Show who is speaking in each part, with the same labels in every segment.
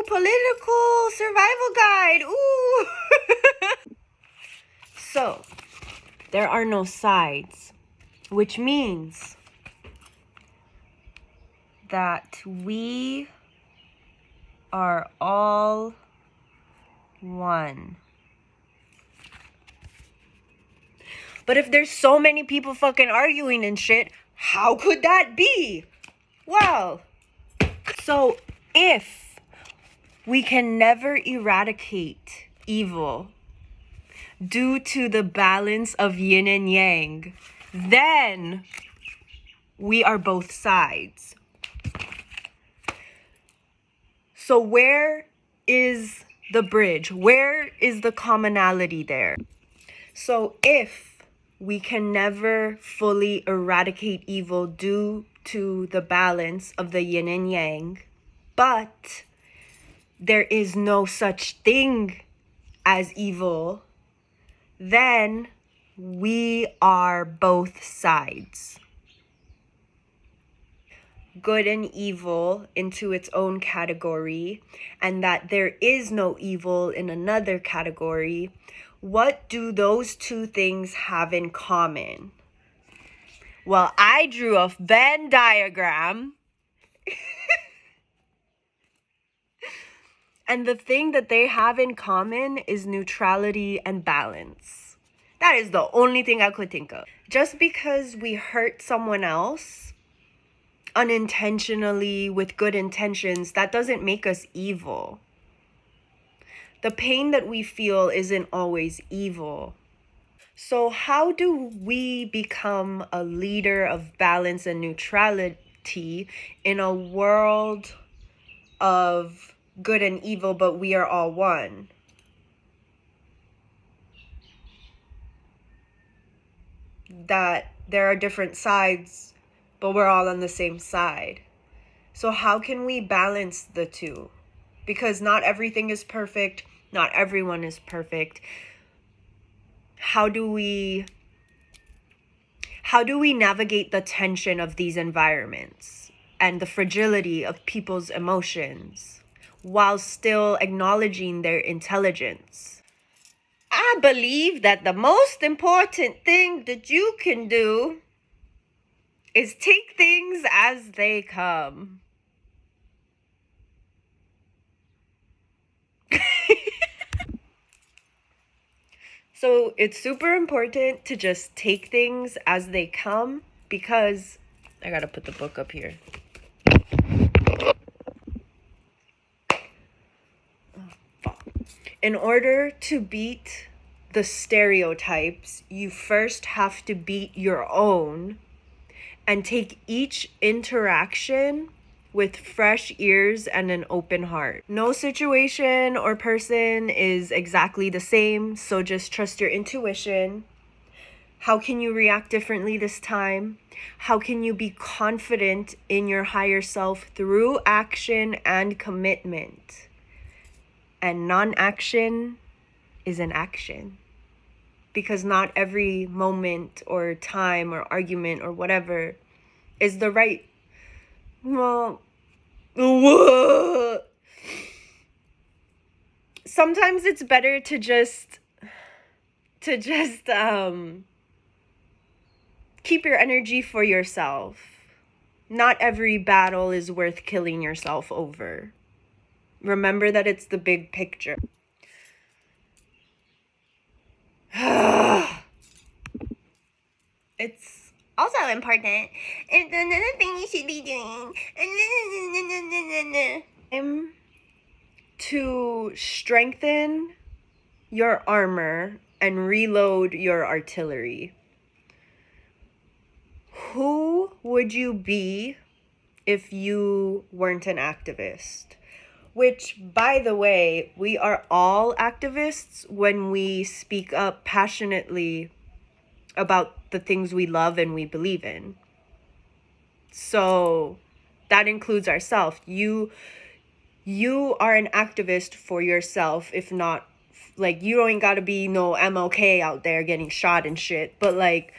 Speaker 1: political survival guide. Ooh. So, there are no sides, which means that we are all one. But if there's so many people fucking arguing and shit, how could that be? Well, so if we can never eradicate evil due to the balance of yin and yang, then we are both sides. So where is the bridge? Where is the commonality there? So if we can never fully eradicate evil due to the balance of the yin and yang, but there is no such thing as evil, then we are both sides. Good and evil into its own category, and that there is no evil in another category. What do those two things have in common? Well, I drew a Venn diagram. And the thing that they have in common is neutrality and balance. That is the only thing I could think of. Just because we hurt someone else unintentionally with good intentions, that doesn't make us evil. The pain that we feel isn't always evil. So how do we become a leader of balance and neutrality in a world of good and evil, but we are all one? That there are different sides, but we're all on the same side. So how can we balance the two? Because not everything is perfect. Not everyone is perfect. How do we navigate the tension of these environments and the fragility of people's emotions while still acknowledging their intelligence? I believe that the most important thing that you can do is take things as they come. So it's super important to just take things as they come, because I gotta put the book up here. In order to beat the stereotypes, you first have to beat your own and take each interaction with fresh ears and an open heart. No situation or person is exactly the same, so just trust your intuition. How can you react differently this time? How can you be confident in your higher self through action and commitment? And non-action is an action. Because not every moment or time or argument or whatever is the right. Well, sometimes it's better to just keep your energy for yourself. Not every battle is worth killing yourself over. Remember that it's the big picture. It's also important. It's another thing you should be doing. To strengthen your armor and reload your artillery. Who would you be if you weren't an activist? Which, by the way, we are all activists when we speak up passionately about the things we love and we believe in. So that includes ourselves. You are an activist for yourself, if not, like, you don't gotta be no MLK out there getting shot and shit, but like,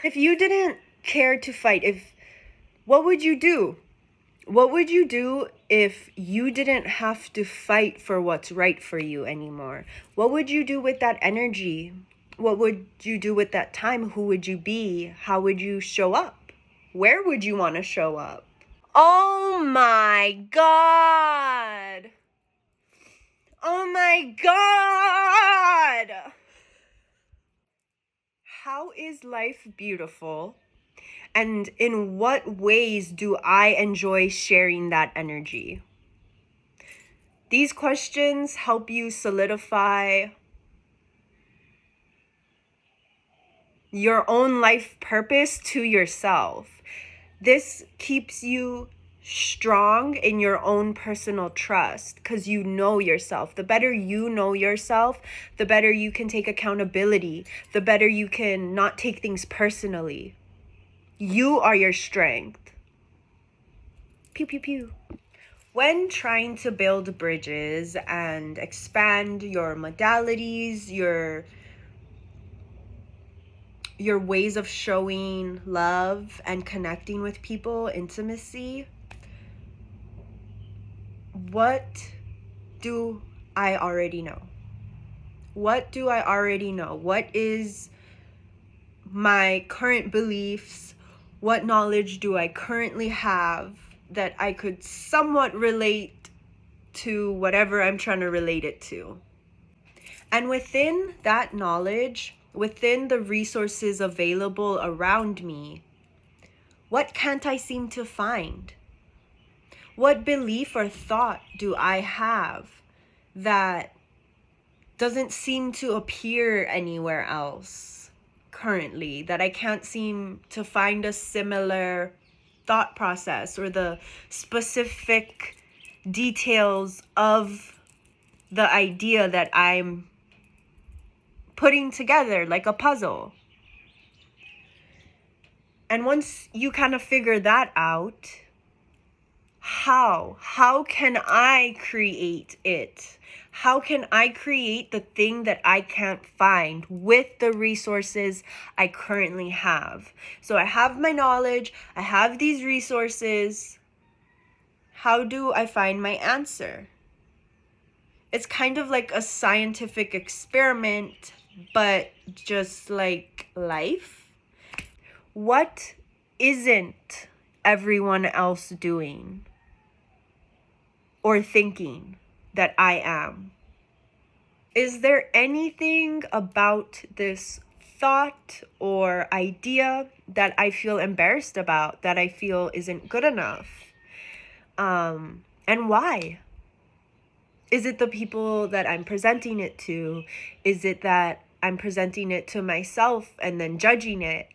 Speaker 1: if you didn't care to fight, what would you do? What would you do if you didn't have to fight for what's right for you anymore? What would you do with that energy? What would you do with that time? Who would you be? How would you show up? Where would you want to show up? Oh my God! Oh my God! How is life beautiful? And in what ways do I enjoy sharing that energy? These questions help you solidify your own life purpose to yourself. This keeps you strong in your own personal trust because you know yourself. The better you know yourself, the better you can take accountability, the better you can not take things personally. You are your strength. Pew, pew, pew. When trying to build bridges and expand your modalities, your ways of showing love and connecting with people, intimacy, what do I already know? What do I already know? What is my current beliefs? What knowledge do I currently have that I could somewhat relate to whatever I'm trying to relate it to? And within that knowledge, within the resources available around me, what can't I seem to find? What belief or thought do I have that doesn't seem to appear anywhere else currently, that I can't seem to find a similar thought process or the specific details of the idea that I'm putting together like a puzzle? And once you kind of figure that out, how can I create it? How can I create the thing that I can't find with the resources I currently have? So I have my knowledge, I have these resources. How do I find my answer? It's kind of like a scientific experiment, but just like life. What isn't everyone else doing or thinking that I am? Is there anything about this thought or idea that I feel embarrassed about, that I feel isn't good enough? And why? Is it the people that I'm presenting it to? Is it that I'm presenting it to myself and then judging it?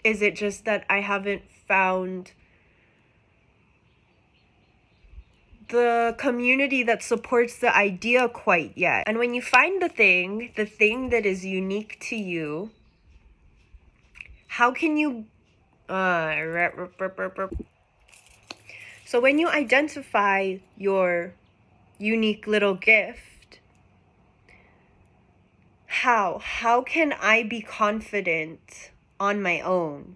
Speaker 1: Is it just that I haven't found the community that supports the idea quite yet? And when you find the thing that is unique to you, how can you so when you identify your unique little gift, how can I be confident on my own?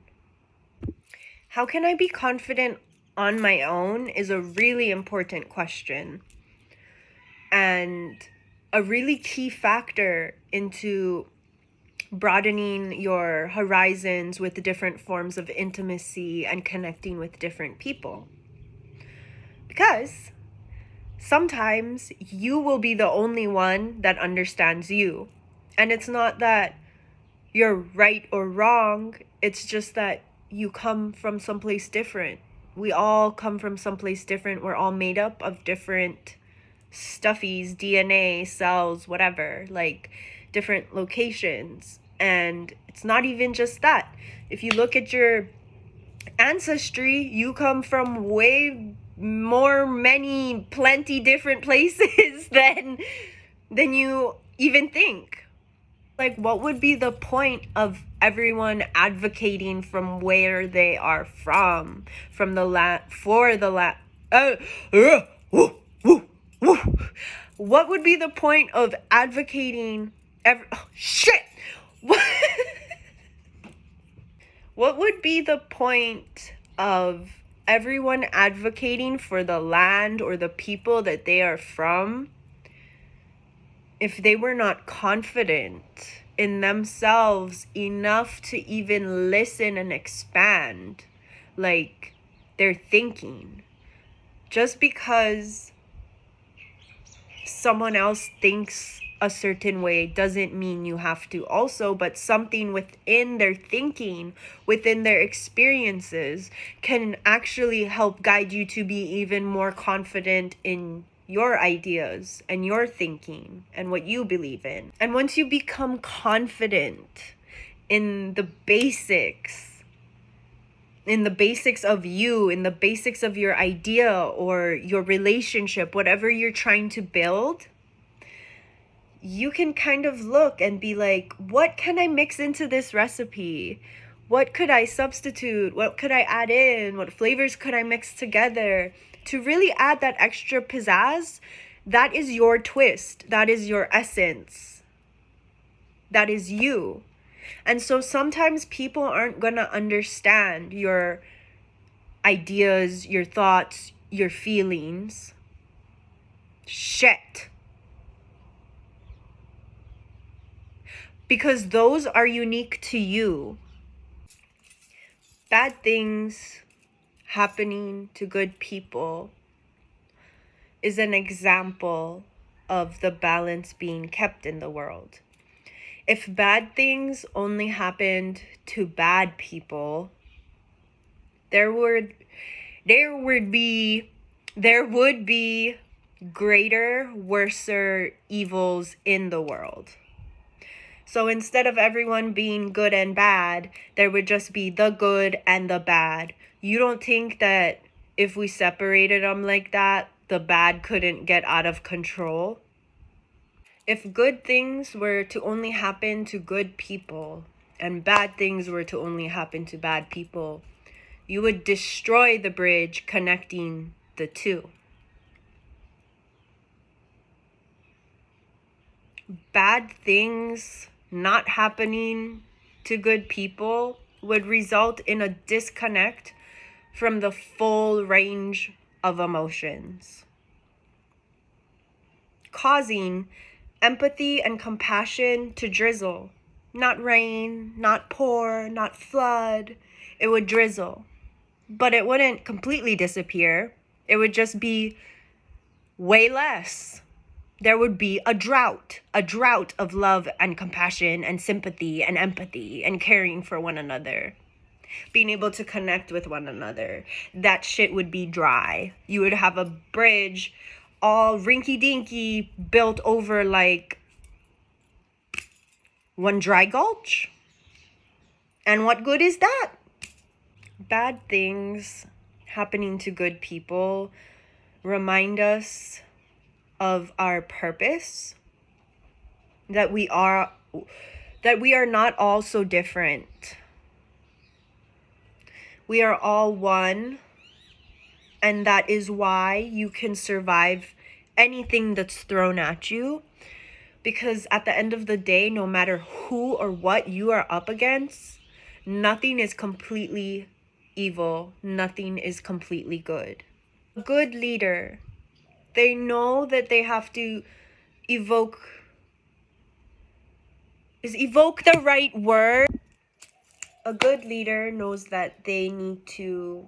Speaker 1: How can I be confident on my own is a really important question, and a really key factor into broadening your horizons with the different forms of intimacy and connecting with different people. Because sometimes you will be the only one that understands you. And it's not that you're right or wrong, it's just that you come from someplace different. We all come from someplace different. We're all made up of different stuffies, DNA, cells, whatever, like different locations. And it's not even just that. If you look at your ancestry, you come from way more, plenty different places than you even think. Like, what would be the point of everyone advocating from where they are from the land, for the land? What would be the point of advocating shit? What would be the point of everyone advocating for the land or the people that they are from, if they were not confident in themselves enough to even listen and expand, like, their thinking, just because someone else thinks a certain way doesn't mean you have to also, but something within their thinking, within their experiences, can actually help guide you to be even more confident in your ideas and your thinking and what you believe in. And once you become confident in the basics, of you, in the basics of your idea or your relationship, whatever you're trying to build, you can kind of look and be like, what can I mix into this recipe? What could I substitute? What could I add in? What flavors could I mix together to really add that extra pizzazz? That is your twist. That is your essence. That is you. And so sometimes people aren't going to understand your ideas, your thoughts, your feelings. Shit. Because those are unique to you. Bad things happening to good people is an example of the balance being kept in the world. If bad things only happened to bad people, there would be greater, worser evils in the world. So instead of everyone being good and bad, there would just be the good and the bad. You don't think that if we separated them like that, the bad couldn't get out of control? If good things were to only happen to good people and bad things were to only happen to bad people, you would destroy the bridge connecting the two. Bad things not happening to good people would result in a disconnect from the full range of emotions, causing empathy and compassion to drizzle. Not rain, not pour, not flood. It would drizzle. But it wouldn't completely disappear. It would just be way less. There would be a drought of love and compassion and sympathy and empathy and caring for one another, being able to connect with one another. That shit would be dry. You would have a bridge all rinky-dinky built over like one dry gulch. And what good is that? Bad things happening to good people remind us of our purpose, that we are not all so different. We are all one, and that is why you can survive anything that's thrown at you. Because at the end of the day, no matter who or what you are up against, nothing is completely evil. Nothing is completely good. A good leader, they know that they have to evoke the right word. A good leader knows that they need to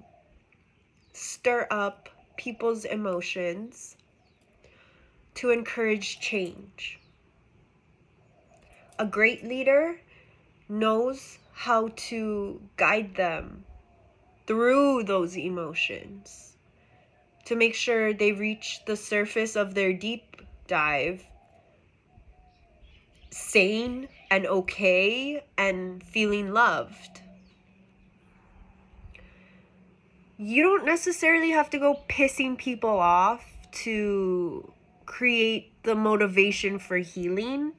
Speaker 1: stir up people's emotions to encourage change. A great leader knows how to guide them through those emotions to make sure they reach the surface of their deep dive sane and okay and feeling loved. You don't necessarily have to go pissing people off to create the motivation for healing.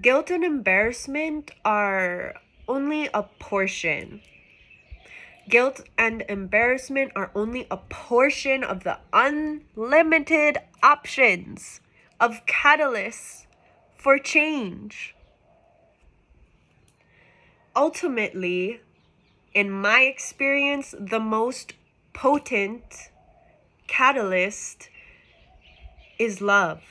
Speaker 1: Guilt and embarrassment are only a portion. Guilt and embarrassment are only a portion of the unlimited options of catalysts for change. Ultimately, in my experience, the most potent catalyst is love.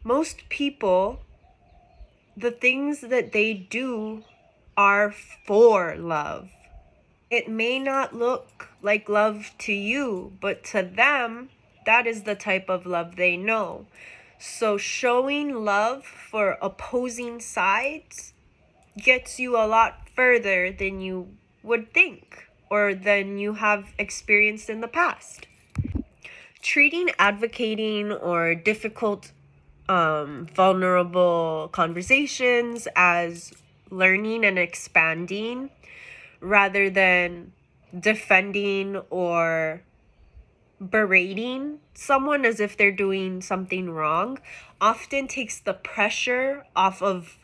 Speaker 1: Most people, the things that they do are for love. It may not look like love to you, but to them, that is the type of love they know. So showing love for opposing sides gets you a lot further than you would think or than you have experienced in the past. Treating advocating or difficult, vulnerable conversations as learning and expanding rather than defending or berating someone as if they're doing something wrong often takes the pressure off of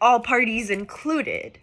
Speaker 1: all parties included.